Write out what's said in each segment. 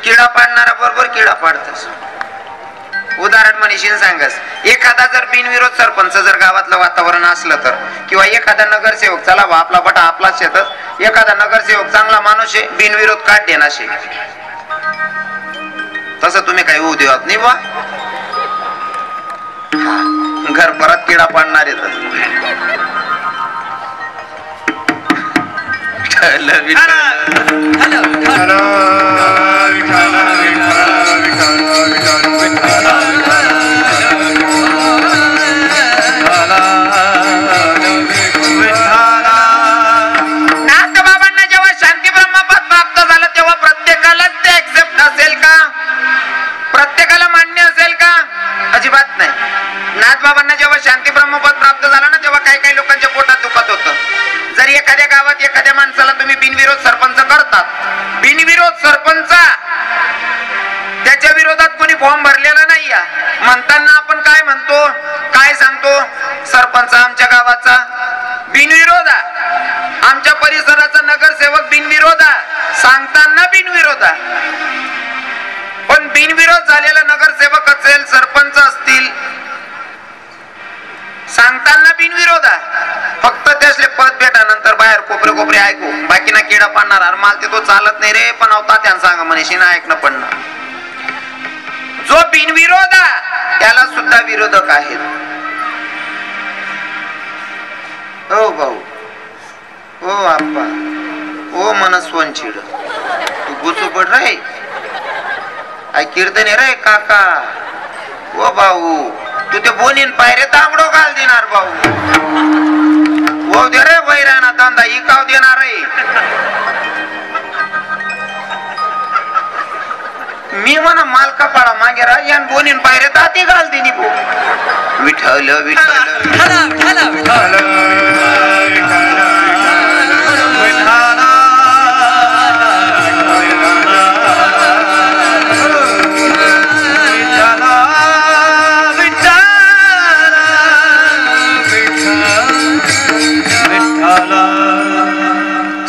किडा पाडणारा बरोबर किडा पाडतस. उदाहरण म्हणशील सांगस, एखादा जर बिनविरोध सरपंच जर गावातलं वातावरण असलं तर, किंवा एखादा नगरसेवक, चला बा आपला बटा आपलाच शेतच, एखादा नगरसेवक चांगला माणूस आहे, बिनविरोध काढ देणार शे, तसं तुम्ही काही होऊ देत नाही बा. घर परत किडा पाडणार येत. नाथबाबांना जेव्हा शांती ब्रह्मपद प्राप्त झालं तेव्हा प्रत्येकालाच ते एक्सेप्ट असेल का? प्रत्येकाला मान्य असेल का? अजिबात नाही. नाथबाबांना जेव्हा शांती ब्रह्मपद प्राप्त झालं ना, तेव्हा काही काही लोकांच्या पोटात दुखत होतं. जर एखाद्या गावात एखाद्या माणसाला तुम्ही बिनविरोध सरपंच करतात, बिनविरोध सरपंच त्याच्या विरोधात कोणी फॉर्म भरलेला नाही, म्हणताना आपण काय म्हणतो, काय सांगतो, सरपंच आमच्या गावाचा बिनविरोध, आमच्या परिसराचा नगरसेवक बिनविरोध, सांगताना बिनविरोध. पण बिनविरोध झालेला नगरसेवक असेल, सरपंच असतील, सांगताना बिनविरोध, फक्त त्यासले पद भेटानंतर बाहेर कोपरे कोपरे ऐकू, बाकी ना किडा पाडणार. अरे माल ते तो चालत नाही रे, पण अवता त्यानं सांगा म्हणशी ना ऐकणं पडणार. जो बिनविरोध त्याला सुद्धा विरोधक आहेत. ओ भाऊ, ओ आप्पा, ओ मनस्वंचिड, तू गुचू पड रे, आई कीर्तन रे काका, ओ भाऊ तू ते बोनीन पायरे तांबडो घाल देणार भाऊ, ओ दे रे वैराना धंदा इकाव देणार रे. मी म्हणा मालका पाडा मागे रान बोनीन पायरे ताती घाल दिनी भो. विठ्ठल विठ्ठल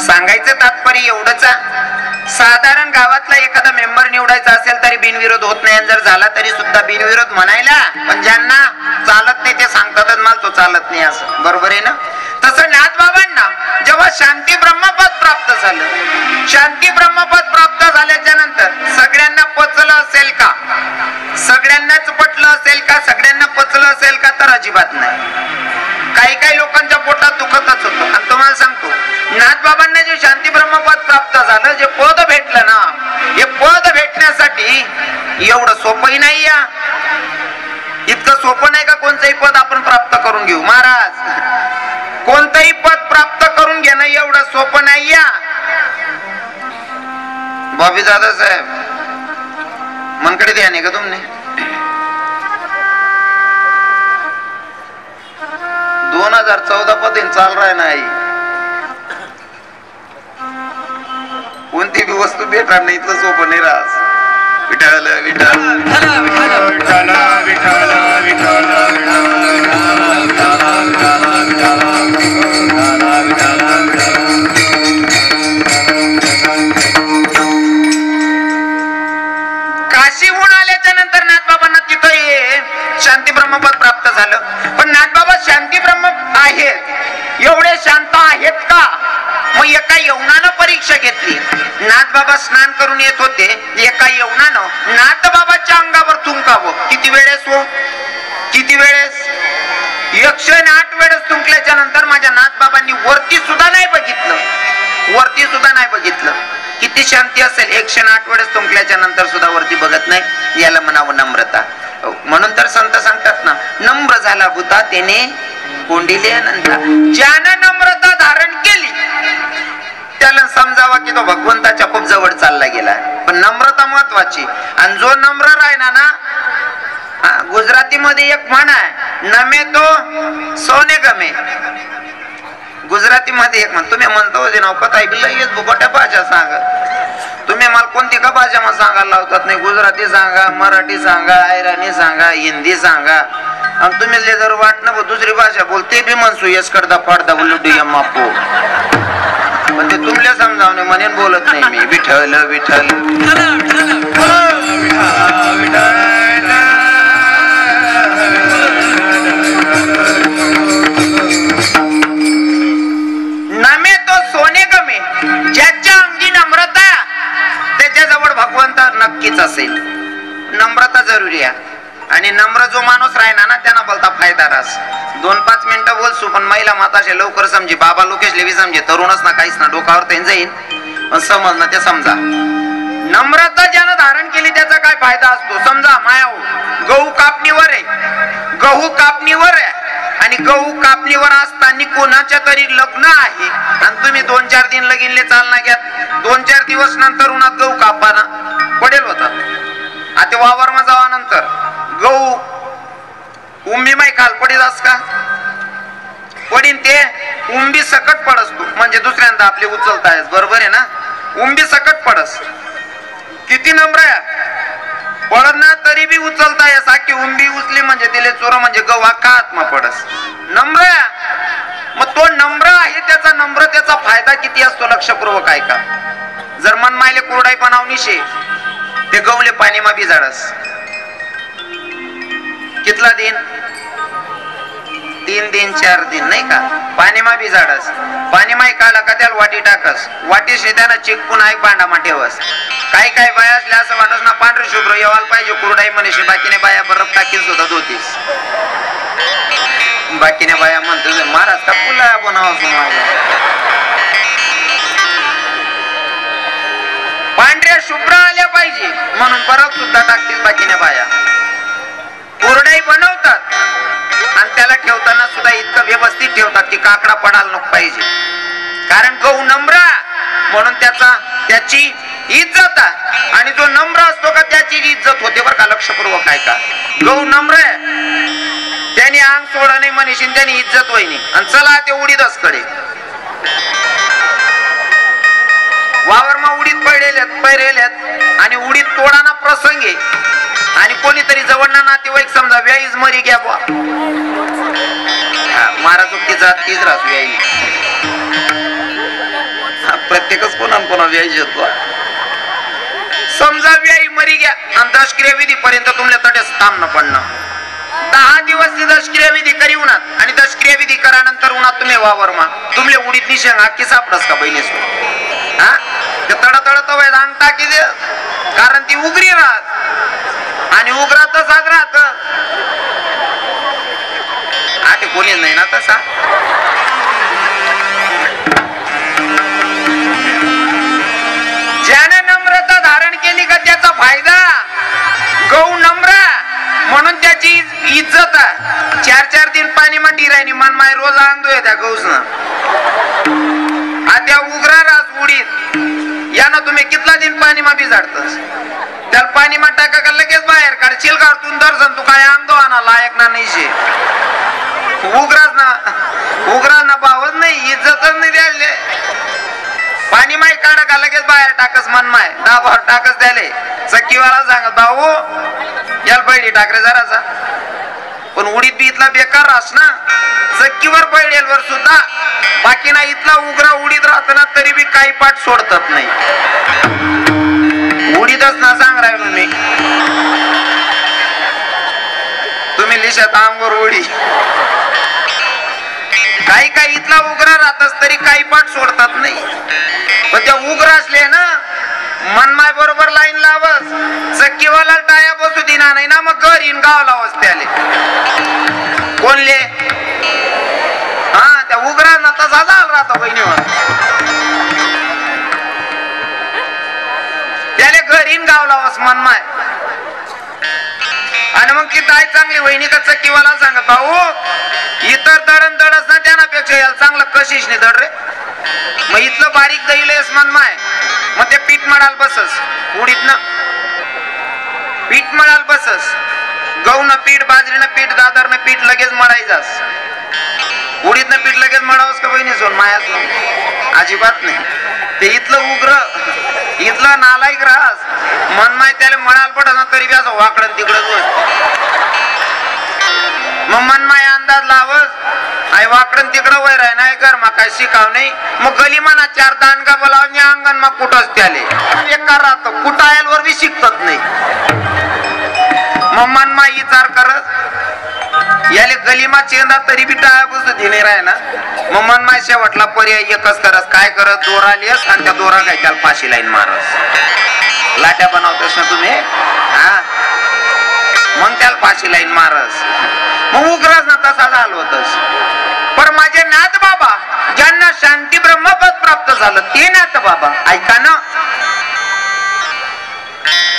सांगायचं तात्पर्य एवढंच, साधारण गावातला एखादा मेंबर निवडायचा असेल तरी बिनविरोध होत नाही, जर झाला तरी सुद्धा बिनविरोध म्हणायला. पण ज्यांना चालत नाही ते सांगतातच मला तो चालत नाही असं, बरोबर आहे ना. तसं नाथबाबांना जेव्हा शांती ब्रह्मपद प्राप्त झालं, शांती ब्रह्मपद प्राप्त झाल्याच्या नंतर सगळ्यांना पचलं असेल का? सगळ्यांनाच पटलं असेल का? सगळ्यांना पचलं असेल का? तर अजिबात नाही. काही काही लोकांच्या पोटात दुखतच होतं. आणि तुम्हाला सांगतो, नाथबाबांना जे शांती ब्रह्मपद प्राप्त झालं, जे पद भेटलं ना, हे पद भेटण्यासाठी एवढं सोपंही नाही या. इतकं सोपं नाही का कोणतंही पद आपण प्राप्त करून घेऊ महाराज. कोणतंही पद प्राप्त करून घेणं एवढं सोपं नाही या. बॉबी दादा साहेब मनकडे द्या नाही का तुमने? 2014 पासून चाल रहा नाही, कोणती बी वस्तू भेटणार नाही, इतकं सोपं नाही राहत. विठ्ठल विठ्ठल विठ्ठल विठ्ठल काशीहून आल्याच्या नंतर नाथबाबांना तिथं शांती ब्रह्मपद प्राप्त झालं. पण नाथबाबा शांती ब्रह्म आहेत, एवढे शांत आहेत का? मग एका यवनानं परीक्षा घेतली. नाथबाबा स्नान करून येत होते, एका यवनानं नाथबाबाच्या अंगावर थुंकावं. किती वेळेस हो? किती वेळेस? 108 वेळेस थुंकल्याच्या नंतर माझ्या नाथबाबांनी वरती सुद्धा नाही बघितलं, वरती सुद्धा नाही बघितलं. किती शांती असेल, 108 वेळेस थुंकल्याच्या नंतर सुद्धा वरती बघत नाही. याला म्हणावं नम्रता. म्हणून तर संत सांगतात ना, नम्र झाला भूता त्याने कोंडिले अनंता. ज्यानं नम्रता धारण केली त्याला समजावा की तो भगवंताच्या खूप जवळ चालला गेला. पण नम्रता महत्वाची. आणि जो नम्र राहिला ना, गुजराती मध्ये एक म्हण आहे, नमे तो सोने गमे. गुजराती मध्ये एक म्हण, तुम्ही म्हणतो जे नाव कथा ऐकलं येत बुबट्या भाषा सांगा. तुम्ही मला कोणती का भाषा मग सांगायला लावतात? नाही, गुजराती सांगा, मराठी सांगा, ऐराणी सांगा, हिंदी सांगा. आणि तुम्ही जर वाटणं दुसरी भाषा बोलते बी म्हणसू यश करता फाडदा उलटू मापो, पण ते तुमल्या समजावणे म्हणेन बोलत नाही मी. विठ्ठल विठ्ठल आजपर्यंत नक्कीच असेल. नम्रता जरुरी आहे आणि नम्र जो माणूस राहिना ना त्यांना बोलता फायदा रास. 2-5 मिनिटं बोलसू पण महिला माताशे लवकर समजे. बाबा लोकेश लेवी समजे तरुणच ना काहीच ना डोकावर ते जाईल पण समजणं ते समजा. नम्रता ज्यानं धारण केली त्याचा काय फायदा असतो समजा. माया गहू कापणीवर आहे, गहू कापणीवर आहे आणि गहू कापणीवर असताना कोणाच्या तरी लग्न आहे आणि तुम्ही 2-4 दिन लगीनले चालना घ्यात. 2-4 दिवस नंतर उन्हात गहू कापाना पडेल होता. आता वावर मा जावा नंतर गहू उंबी माई खाल पडील अस का पडीन ते उंबी सकट पडस तू म्हणजे दुसऱ्यांदा आपले उचलतायस बरोबर आहे ना. उंबी सकट पडस किती नम्र आहे पडत ना तरी बी उचलताय साखी उंबी उचली म्हणजे तिले चोर म्हणजे गव्हा का आत्मा पडस. नम्र आहे मग तो नम्र आहे त्याचा नम्रतेचा फायदा किती असतो लक्षपूर्वक ऐका. जर मन मायले कोरडाई बनावनी शे ते गवले पाणी मा बिजाडस कितला दिन 3 दिन 4 दिन नाही का पाणी मा बिजाडस. पाणी माई काला का त्याला वाटी टाकस वाटी शेताना चिकपून आहे भांडा मा ठेवस. काही काही बाया असल्या असं वाटस ना पांढरे शुभ्र येवाल पाहिजे कुरडाई मनीषी बाकीने बाया बरफ टाकील सुद्धा धोतीस. बाकीने बाया म्हणतो महाराज का पुला बनावा पांढऱ्या शुभ्र आल्या पाहिजे म्हणून बरफ सुद्धा टाकतील बाकीने बाया. कुरडाई बनवतात आणि त्याला ठेवताना सुद्धा इतकं व्यवस्थित ठेवतात की काकडा पडायला नको पाहिजे. कारण गहू नम्र म्हणून त्याची इज्जत आहे आणि जो नम्र असतो का त्याची इज्जत होते बरं का लक्षपूर्वक आहे का. गहू नम्र आहे त्याने अंग सोडा नाही म्हणशील त्याने इज्जत होईनी आणि चला ते उडीदच कडे वावर मा उडीद पैरेल्यात आणि उडीद तोडाना प्रसंगे आणि कोणीतरी जवळना नातेवाईक समजा व्याईज मरी घ्या बुवा महाराज जात तीच राहतो व्याई प्रत्येकच कोणा व्याई येतो समजा व्याई मरी घ्या आणि दशक्रिया विधी पर्यंत तुमल्या तटेच थांबणं पडणं. 10 दिवस ती दशक्रिया विधी करी उन्हात आणि दशक्रिया विधी करानंतर उन्हात तुम्ही वावर मा तुमले उडीद निशंग अख्खी सापडस का बहिणीस हा ते तडतड तवय अंग टाकी दे कारण ती उगरी राहत आणि उग्रातच आज राहत आटे कोणी नाही ना तसा. ज्याने नम्रता धारण केली का त्याचा फायदा. गहू नम्र म्हणून त्याची इज्जत आहे. 4-4 दिन पाणी मांडी राहिनी मन माय रोज आणतोय त्या गहूसना त्या उग्रा रास उडीत यानं तुम्ही कितला दिन पाणी मा बिजाडतस त्याला पाणी मा टाका का लगेच बाहेर काढशील काढतून दर्शन तू काय आंदो आणा लायक ना नाही शे उग्रास ना भावच नाही इज्जतच नाही द्यायले. पाणी माय काढा का लगेच बाहेर टाकस मन माय दाबावर टाकस द्याले. चक्कीवाला सांगत भाऊ याला बैडी टाक रे जरासा पण उडीद बी इथला बेकार रास ना चक्कीवर बैडेलवर सुद्धा बाकी ना इथला उग्रा उडीद राहत ना तरी बी काही पाठ सोडतात नाही. उडीदच ना सांग राहिलो मी तुम्ही लिशात अंगवर उडी काही काही इथला उग्रा राहतच तरी काही पाठ सोडतात नाही. पण त्या उग्र असले ना मनमाय बरोबर लाईन लावस चक्कीवाला टाया बसू दिना नाही ना मग घर येईन गाव लावस त्याले कोणले हा त्या उग्रा ना तसा झाला राहतो बहिणीवर त्याले घर येईन गाव लावस मनमाय आणि मग ती ताई चांगली वहिनी का चक्कीवाला सांगत भाऊ इतर दळण दळस ना त्यापेक्षा याला चांगलं कशीच नाही दळ रे मग इथलं बारीक दहीलेस मनमाय मग ते पीठ मळाल बसस उडीदनं पीठ मळाल बसस गहूनं पीठ बाजरीनं पीठ दादरनं पीठ लगेच मळायचास उडीदनं पीठ लगेच मळावस का बहिणी सोन माया सोन अजिबात नाही. ते इथलं उग्र इथलं नालायक राहस मनमाय त्याला मळाल पडस ना तरी बी असं वाकडं तिकडं मग मनमाय अंदाज लावस आई वाकडन तिकडं वैर आहे नाही घर मा काय शिकाव नाही मग गली म्हणा 4 दांडगा बोलावणी अंगण मा कुठंच त्याले एका राहतो कुटायल वर बी शिकतात नाही. मग मनमाय विचार करत याले गलीमा चेंदा तरी बी टाळ्या बसत नाही राह ना मग मनमाय शेवटला पर्याय एकच करस काय करत दोरा लिहस आणि त्या दोरा काय त्याला फाशी लाईन मारस लाट्या बनवतोस ना तुम्ही, हा मग त्याला फाशी लाईन मारस, मग उग्रच ना तसा झालो होतस. पण माझे नाथ बाबा ज्यांना शांती ब्रह्मपद प्राप्त झालं ते नाथ बाबा ऐका ना,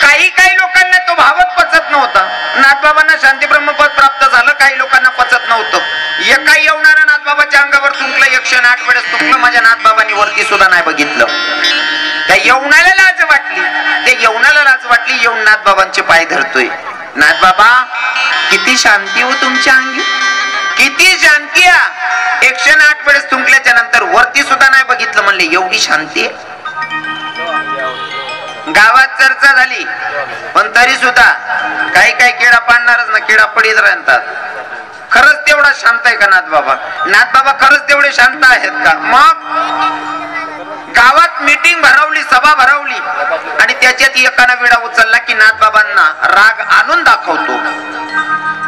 काही काही लोकांना तो भावच पचत नव्हता. नाथबाबांना शांती ब्रह्मपद प्राप्त झालं, काही लोकांना पचत नव्हतं. एका येवणारा नाथबाबाच्या अंगावर तुंकलं, 108 वेळेस तुंकलं. माझ्या नाथबाबांनी वरती सुद्धा नाही बघितलं. त्या येवणाला लाज वाटली, त्या येवणाला लाज वाटली, येऊन नाथबाबांचे पाय धरतोय. नाथबाबा किती शांती हो तुमच्या अंगी, किती शांती आहे. 108 वेळेस तुंकल्याच्या नंतर वरती सुद्धा नाही बघितलं. म्हणले एवढी शांती आहे. गावात चर्चा झाली, पण तरी सुद्धा काही काही किडा पाडणारच ना, किडा पडीत राहतात. खरंच तेवढा शांत आहे का नाथबाबा? नाथबाबा खरंच तेवढे शांत आहेत का? मग गावात मीटिंग भरवली, सभा भरवली, आणि त्याच्यात एकानं विडा उचलला की नाथबाबांना राग आणून दाखवतो.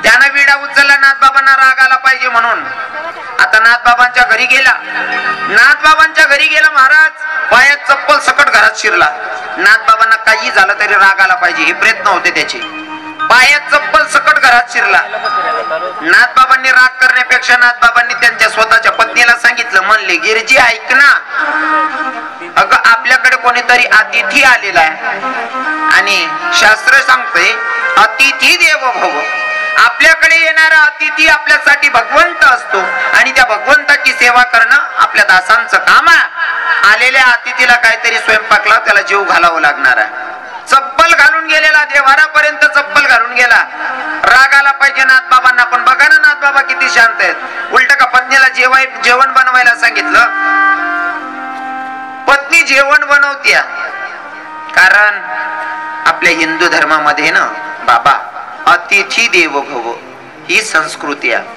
त्यानं विडा उचलला, नाथबाबांना राग आला पाहिजे म्हणून. आता नाथबाबांच्या घरी गेला, नाथबाबांच्या घरी गेला महाराज, पायात चप्पल सकट घरात शिरला. नाथबाबांना काही झालं तरी राग आला पाहिजे हे प्रयत्न होते त्याचे. पायात चप्पल सकट घरात शिरला. नाथबाबांनी राग करण्यापेक्षा नाथबाबांनी त्यांच्या स्वतःच्या पत्नीला सांगितलं. म्हणले गिरजी ऐक ना, अगं आपल्याकडे कोणीतरी अतिथी आलेला आहे, आणि शास्त्र सांगतोय अतिथी देवो भव. आपल्याकडे येणारा अतिथी आपल्यासाठी भगवंत असतो, आणि त्या भगवंताची सेवा करणं आपल्या दासांचं काम आहे. आलेल्या अतिथीला काहीतरी स्वयंपाकला त्याला जीव घालावं लागणार आहे. चप्पल घालून गेलेला, देवारापर्यंत चप्पल घालून गेला. राग आला पाहिजे नाथबाबांना, पण बघा ना नाथबाबा किती शांत आहेत. उलट का पत्नीला जेवण बनवायला सांगितलं. पत्नी जेवण बनवत्या, कारण आपल्या हिंदू धर्मामध्ये ना बाबा अतिथी देव भव ही संस्कृती आहे.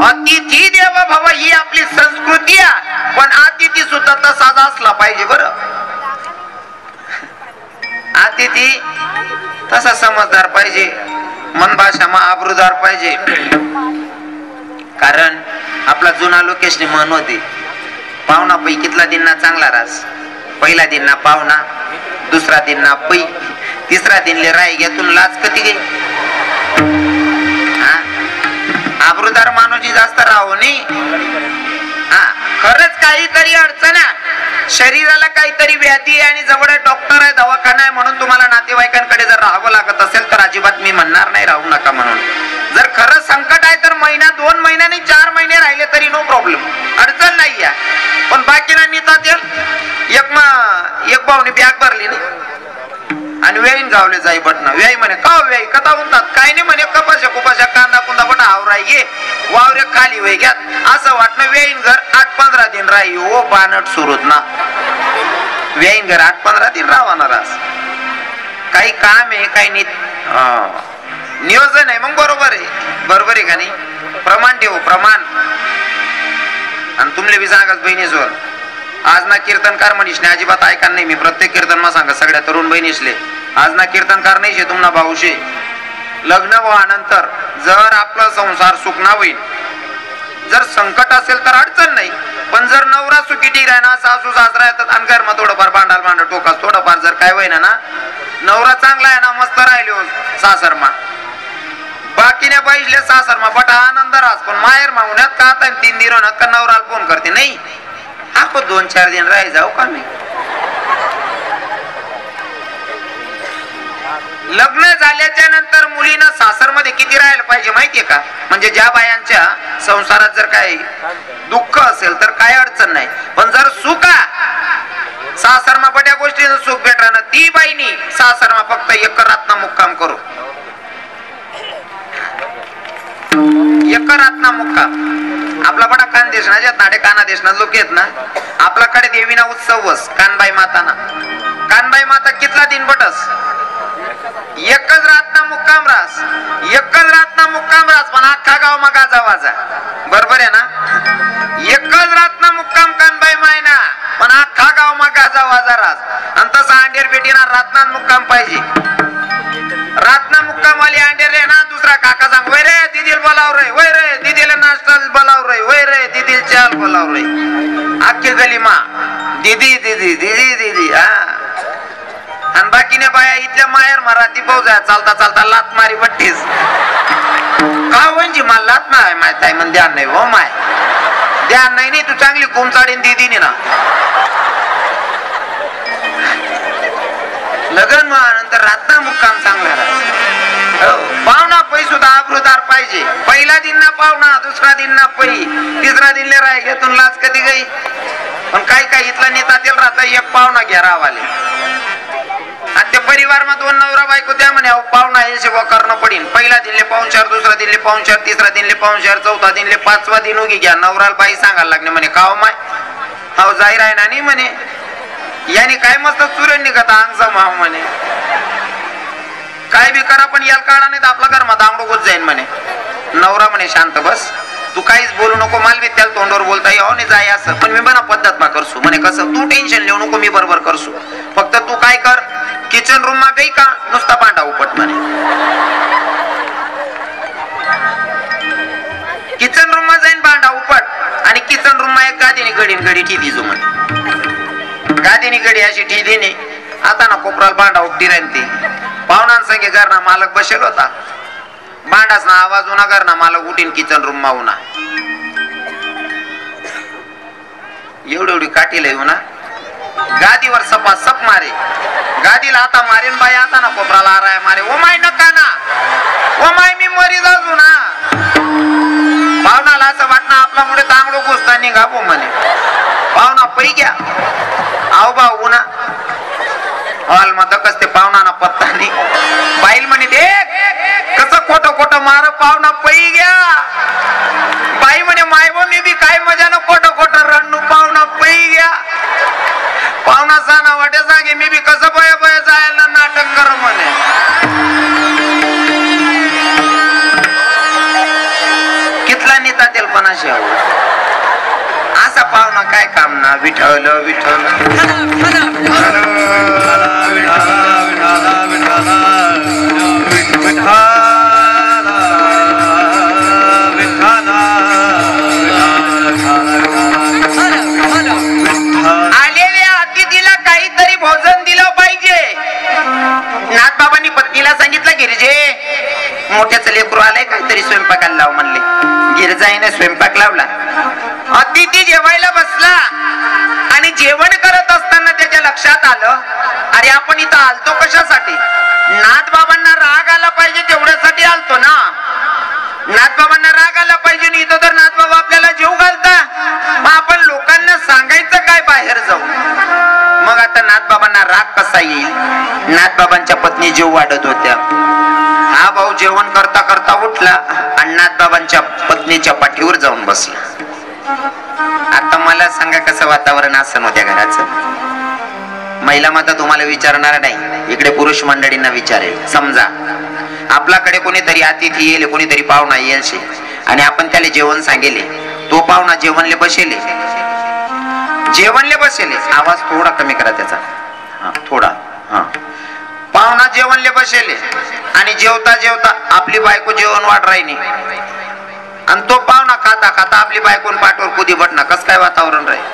अतिथी देव भव ही आपली संस्कृती आहे, पण अतिथी सुद्धा तसाच असला पाहिजे. बरं, अतिथी तसा समजदार पाहिजे, मन भाषा मा आबरूदार पाहिजे. कारण आपला जुना लोकेशने म्हण होती, पाहुणा पैकीतला दिनना चांगला रास. पहिला दिनना पाहुणा, दुसरा दिनना पै, तिसरा दिनले राय घ्यातून लाच कधी गे. आबरूदार माणूस जास्त राहू नये. खरंच काहीतरी अडचण आहे, शरीराला काहीतरी व्याधी आहे आणि जवळ डॉक्टर आहे, दवाखाना आहे, म्हणून तुम्हाला नातेवाईकांकडे जर राहावं लागत असेल तर अजिबात मी म्हणणार नाही राहू नका म्हणून. जर खरंच संकट आहे तर महिना, 2 महिने नाही, 4 महिने राहिले तरी नो प्रॉब्लेम, अडचण नाही आहे. पण बाकीना नेतात एक भाऊने बॅग भरली नाही आणि वेळीन गावले जाई बटना. व्याई म्हणे का व्याई कथा म्हणतात, काय नाही म्हणे कपाशा कुपाशा कांदा कुंदा बटा आवराय ये वावरे खाली वय घ्यात. असं वाटणं वेळीन घर 8-15 दिन राही ओ बानट सुरूत ना. वेळीन घर 8-15 दिन राहणार. काही काम आहे, काही नियोजन आहे, मग बरोबर आहे. बरोबर आहे का नाही? प्रमाण ठेवू, प्रमाण. आणि तुमले बी सांगत बहिणीसवर आज ना कीर्तनकार म्हणीस नाही, अजिबात ऐका नाही. मी प्रत्येक कीर्तन मा सांगा सगळ्या तरुण बहिणीसले, आज ना कीर्तनकार नाही शे तुम्हाला भाऊशे. लग्न व्हानंतर जर आपला संसार सुखना होईल, जर संकट असेल तर अडचण नाही, पण जर नवरा सुखी ठीक आहे ना, सासू सासरा येतात आणि घर मग थोडंफार भांडाल भांडा टोकास थोडंफार जर काय होईना ना, नवरा चांगला आहे ना, मस्त राहिले हो सासरमा, बाकीने बाईसले सासरमा बटा आनंद रास. पण माहेर मागण्यात का आता 3 दिन होणार का नवराला फोन करते नाही, आपण 2-4 दिन राही जाऊ का मी. लग्न झाल्याच्या नंतर मुलीनं सासरमध्ये किती राहायला पाहिजे माहितीये का? म्हणजे ज्या बायांच्या संसारात जर काही दुःख असेल तर काय अडचण नाही, पण जर सुख सासरमा बड्या गोष्टीचं सुख भेटणार ना, ती बाईनी सासरमा फक्त एक रातना मुक्काम करू. एक रातना मुक्काम. आपला बडा खानदेश ना, ज्यात नाडे काना देश ना लोक येत ना, आपल्याकडे देवीना उत्सवस कानबाई माताना. कानबाई माता कितला दिन बटस एकच रातना मुक्काम रास, एकच रातना मुक्काम रास, पण अख्खा गाव मग गाजा वाजा. बरोबर आहे ना? एकच रातना मुक्काम कानबाई मायना, पण अख्खा गाव मग गाजा वाजा रास. आणि तसा अंडेर बेटीना रातना मुक्काम पाहिजे. रातना मुक्काम वाली अंडेर रे ना, दुसरा काका सांग वय रे दीदील बोलाव रे, वय रे दीदीला नाश्ता बोलाव रे, वय रे दीदील चाल बोलाव रे. अख्खी गली मा दीदी दीदी दीदी दीदी. आणि बाकीने बाया इथल्या माहेर मराठी फौजा चालता चालता लात मारी बट्टीस का म्हणजे मला लात नाही माहित आहे म्हण ध्यान नाही हो माय ध्यान नाही तू चांगली कोमचाडीन दिदीने ना लग्न नंतर रातना मुक्काम चांगला पाहुणा पै सुद्धा आबरूदार पाहिजे पहिला दिन ना पाहुणा दुसरा दिन ना पै तिसरा दिन ले राय घेतून लाच कधी गई पण काही काही इथला नेता तेल राहता एक पाहुणा घेरावाले आणि ते परिवार मध्ये दोन नवरा बायको त्या म्हणे पाहुणा हे सेवा करणं पडीन पहिला दिनले पाहुणचार दुसरा दिनले पाहुणचार तिसरा दिनले पाहुणचार चौथा दिनले पाचवा दिन उगी घ्या नवराला बाई सांगायला लागणे म्हणे काव माय हाव जाहीर आहे ना नाही म्हणे याने काय मस्त चुरण निघत अंग जमाव म्हणे काय बी करा पण याला काढा नाही तर आपला घरमा दांगडो गोत जाईन म्हणे नवरा म्हणे शांत बस तू काहीच बोलू नको मला बी त्याला तोंडावर बोलता येऊ नाही जाय असं पण मी म्हणा पद्धत मा करसू म्हणे कसं तू टेन्शन घेऊ नको मी बरोबर करसू फक्त तू काय कर किचन रूम मा गई का नुसता भांडा उपट म्हणे किचन रूम मा जाईन भांडा उपट आणि किचन रूम मा एक गादीने गडी ठी दिजू म्हणे गादीने गडी अशी ठी देणे आता ना कोपराला भांडा उपटी राहीन ती पाहुणांसंगे घरना मालक बसेल होता भांडाच ना आवाज उना घरना मालक उठीन किचन रूम मा उना एवढी काठीला येऊ ना गादीवर सपा सप मारे गादीला आता मारेन बाई आता ना कोपराला आराय मारे ओ माय नका ना ओ माय मी मरी जाऊ ना पाहुणाला असं वाटणं आपला मुळे तांगडो घुसता निघापो म्हणे पाहुणा पै घ्या आव बा उना हॉल मध्ये कसते पाहुणा पत्ता नाही बाईल म्हणे देख कसं खोटं खोटं मार पाहुणा पै घ्या बाई म्हणे माय मी बी काय मजा ना खोटं खोटं रणू पाहुणा पै घ्या पाहुणा साना वाटे सांगे मी बी कसं बया बया जायला नाटक कर म्हणे कितला नेता तेल पणाशी असा पाहुणा काय काम ना विठवल आलेल्या अतिथीला काहीतरी भोजन दिलं पाहिजे नाथबाबांनी पत्नीला सांगितलं गिरजे मोठ्याच लेकरू आलंय काहीतरी स्वयंपाकाला लाव म्हणले गिरजाईने स्वयंपाक लावला अतिथी जेवायला बसला आणि जेवण करत असताना त्याच्या लक्षात आलं अरे आपण इथं आलतो कशासाठी नाथबाबांना राग आला पाहिजे तेवढ्यासाठी आलतो ना नाथबाबांना राग आला पाहिजे आणि इथं तर नाथबाबा आपल्याला जीव घालता मग आपण लोकांना सांगायचं काय बाहेर जाऊ मग आता नाथबाबांना राग कसा येईल नाथबाबांच्या पत्नी जीव वाढत होत्या हा भाऊ जेवण करता करता उठला आणि नाथबाबांच्या पत्नीच्या पाठीवर जाऊन बसला आता मला सांगा कसं वातावरण असं होत्या घराचं महिला माता तुम्हाला विचारणार नाही इकडे पुरुष मंडळींना विचारेल समजा आपल्याकडे कोणीतरी अतिथी येईल कोणीतरी पाहुणा येईल आणि आपण त्याला जेवण सांगेले तो पाहुणा जेवणले बसेले आवाज थोडा कमी करा त्याचा थोडा पाहुणा जेवणले बसेले आणि जेवता जेवता आपली बायको जेवण वाढ राहिली आणि तो पाहुणा खाता खाता आपली बायकोन पाठवर कुदी बटना कस काय वातावरण राहील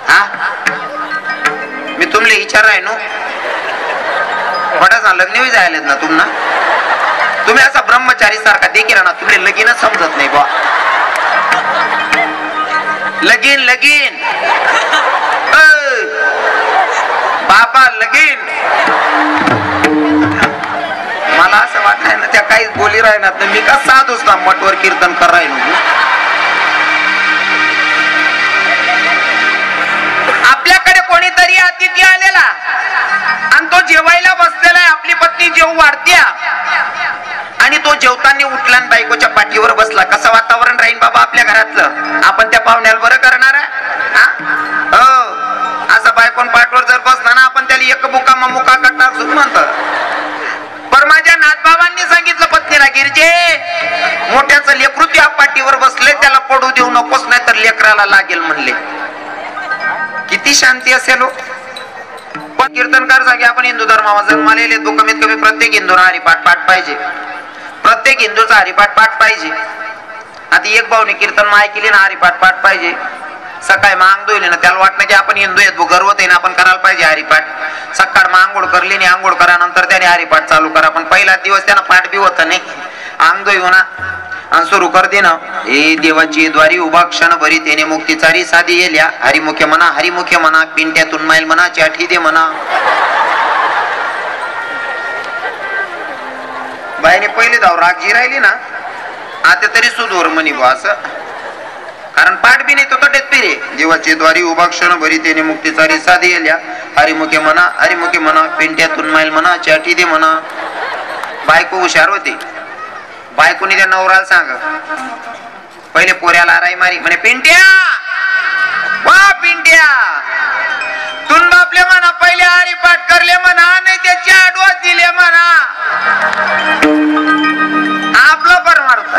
हा मी तुमले विचार आहे नो थोडासा लग्न बी जायलेत ना तुम्ही असा ब्रह्मचारी सारखा देखील ना तुम्ही लगीनच समजत नाही बा लगीन बाबा लगीन मला असं वाटतंय ना त्या काहीच बोली राहणार मी का साधूच ना मठवर कीर्तन कराय आपल्याकडे कोणीतरी अतिथी आलेला आणि तो जेवायला बसलेला आहे आपली पत्नी जेव वाढत्या आणि तो जेवताना उठला आणि बायकोच्या पाठीवर बसला कसं वातावरण राहील बाबा आपल्या घरातलं आपण त्या पाहुण्याला बरं करणार आहे असं बायकोन पाठवर जर बसला ना आपण त्याला एक बुका मुका करणार सुद्धा म्हणतो पण माझ्या नाथबाबांनी सांगितलं पत्नीला गिरजे मोठ्याच लेकरू त्या पाठीवर बसले त्याला पडू देऊ नकोस नाही तर लेकराला लागेल म्हणले किती शांती असेल पण कीर्तनकार सांगे आपण हिंदू धर्मावर जन्मालेले तो कमीत कमी प्रत्येक हिंदूला हरिपाठ पाठ पाहिजे प्रत्येक हिंदूचा हरिपाठ पाठ पाहिजे आता एक भाऊने कीर्तन माय केली ना हरिपाठ पाठ पाहिजे सकाळी मांग धुईली ना त्याला वाटणं की आपण हिंदू आहेत गर्व आहे ना आपण करायला पाहिजे हरिपाठ सकाळ मग आंघोळ करली आणि आंघोळ करा नंतर त्याने हरिपाठ चालू करा पण पहिला दिवस त्यांना पाठ बी होत नाही अंग धुई ना सुरू कर दे ना हे देवाची द्वारी उभा क्षण भरी त्याने मुक्तीचारी साधी येल्या हरिमुखे म्हणा पिंट्यातून माईल म्हणा चाठी दे म्हणा बाईने पहिली धाव राग जी राहिली ना आता तरी सुधोर म्हणी बा असं कारण पाठ बी नाही तो तटेत पिरे देवाची द्वारी उभा क्षण भरी त्याने मुक्तीचारी साधी येल्या हरिमुखे म्हणा पिंट्यातून माईल म्हणा चाठी दे म्हणा बायको हुशार होती बायकोनी त्या नवराला सांग पहिले पोऱ्याला आराई मारी म्हणे पिंट्या वा पिंट्या तुन बापले म्हणा पहिले हरिपाठ करले म्हणा नाही त्याची आडवा दिले म्हणा आपलं परमार्थ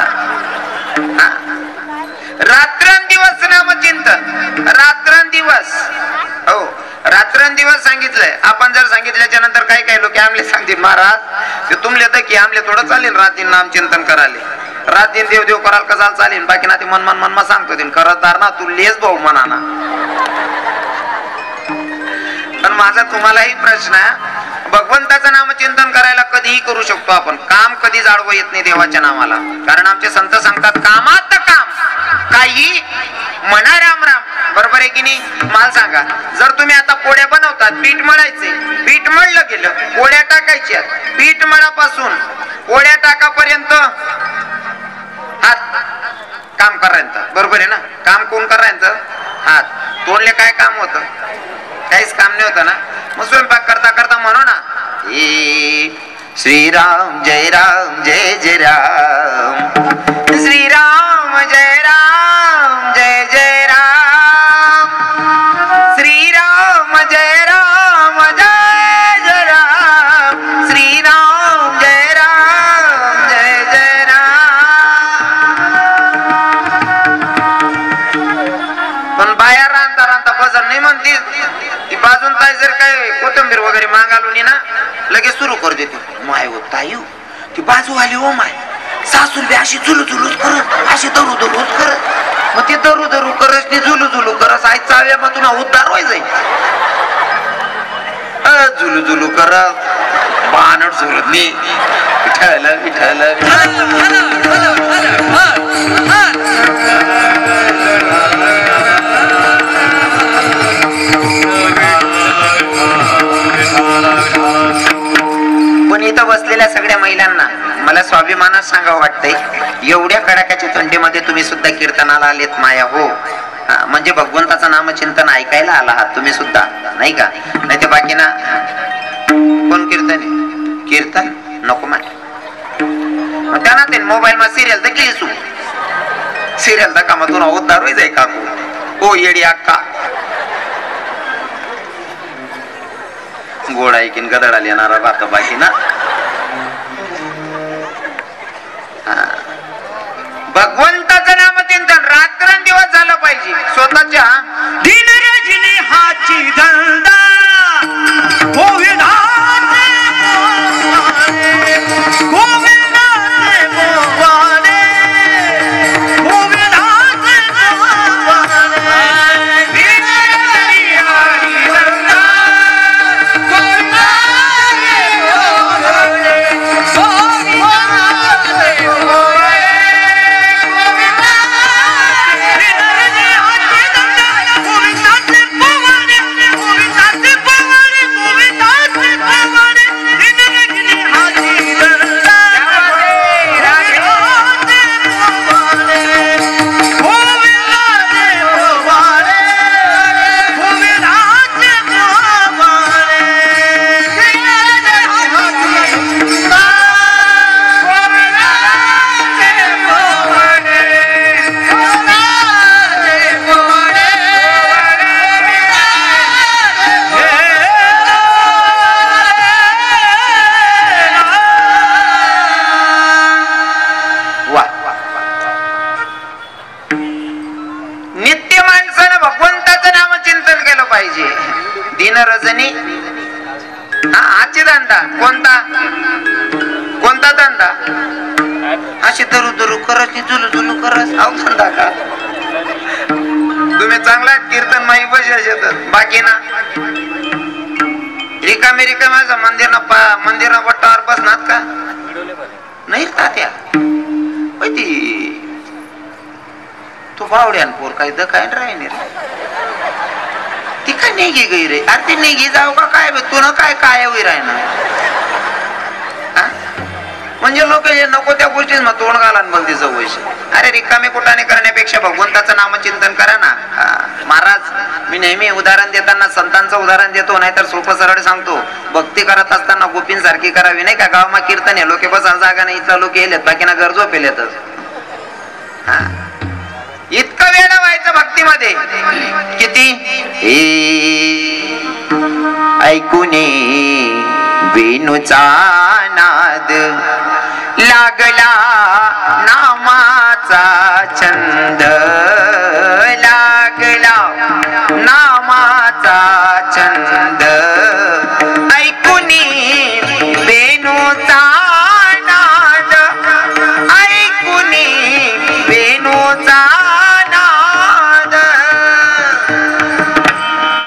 रात्रंदिवस नामचिंतन रात्रंदिवस हो रात्रंदिवस सांगितलंय आपण जर सांगितल्याच्या नंतर काही काही लोक आमले सांगतील महाराज ते तुमले तर की आमले थोडं चालेल रात्री नाम चिंतन कराले रात दिन देव देव कराल कसाल चालेल बाकी ना ते मन सांगतो दिन करतदार ना तू लेस भाऊ म्हणा ना पण माझा तुम्हालाही प्रश्न आहे भगवंताचं नामचिंतन करायला कधीही करू शकतो आपण काम कधी जाडवं येत नाही देवाच्या नामाला कारण आमचे संत सांगतात कामात काम काही म्हणा राम राम बरोबर आहे की नाही मला सांगा जर तुम्ही आता पोळ्या बनवतात पीठ मळायचे पीठ मळलं गेलं पोळ्या टाकायच्या पीठ मळापासून पोळ्या टाकापर्यंत हात काम करायचं बरोबर आहे ना काम कोण करायचं हात तोंडले काय काम होतं काहीच काम नाही होतं ना मग स्वयंपाक करता करता म्हणू ना श्रीराम जय राम जय जय राम श्रीराम जय राम जय जय राम श्रीराम जय राम जय जय राम श्रीराम जय राम जय जय राम पण बाया रांता भजन नाही म्हणते ती बाजून ताई जर काय कोथिंबीर वगैरे मागालून ना लगेच सुरू कर देते माय हो ताई ती बाजू आली हो माय सासू बी अशी झुलूच करत अशी दरू करत मग ती दरू करस ती झुलू करस आई चाव्या मग तुला उद्धार व्हाय जाईल झुलू करत बानड झुलत नाही विठ्ठल पण इथं बसलेल्या सगळ्या महिलांना मला स्वाभिमानात सांगावं वाटतंय एवढ्या कडाक्याच्या थंडीमध्ये तुम्ही सुद्धा कीर्तनाला आलेत माया हो म्हणजे भगवंताचं नामचिंतन ऐकायला आला आहात तुम्ही सुद्धा नाही का नाही ते बाकी ना कोण कीर्तन नको माय त्यांना ते मोबाईल मा सिरियल तर केली सु सिरियल तर कामा तुला उद्धार होई जाय काकू ओ येडी अक्का गोड ऐकीन गदडाला येणारा बात बाकी ना भगवंताचं नामचिंतन रात्रंदिवस झालं पाहिजे स्वतःच्या दिन रजनी हाची धंदा रजनी आजची धंदा कोणता धंदा अशी दरू करत झुलू करत धंदा का तुम्ही चांगला कीर्तन माही बस बाकी ना रिकामी रिकाम्याचं मंदिर ना पट्टावर बसणार का नाही तात्या तू बावड्यान पोर काय द काय राही ती काय नेगी गई रे अरे ती नेगी जाऊ का काय तू न काय काय होई राहणार म्हणजे लोक हे नको त्या गोष्टीत मग तोंड घाला बघ तिचं वैश अरे रिकामी कुटाने करण्यापेक्षा भगवंताचं नामचिंतन करा ना महाराज मी नेहमी उदाहरण देताना संतांचं उदाहरण देतो नाहीतर सोपं सरळ सांगतो भक्ती करत असताना गोपीन सारखी करावी नाही का गावामा कीर्तन आहे लोक बस जागा नाही इथला लोक येलेत बाकी ना गरजो पेलेतच इतकं वेळ व्हायचं भक्तीमध्ये किती ऐकूने वेणूचा नाद लागला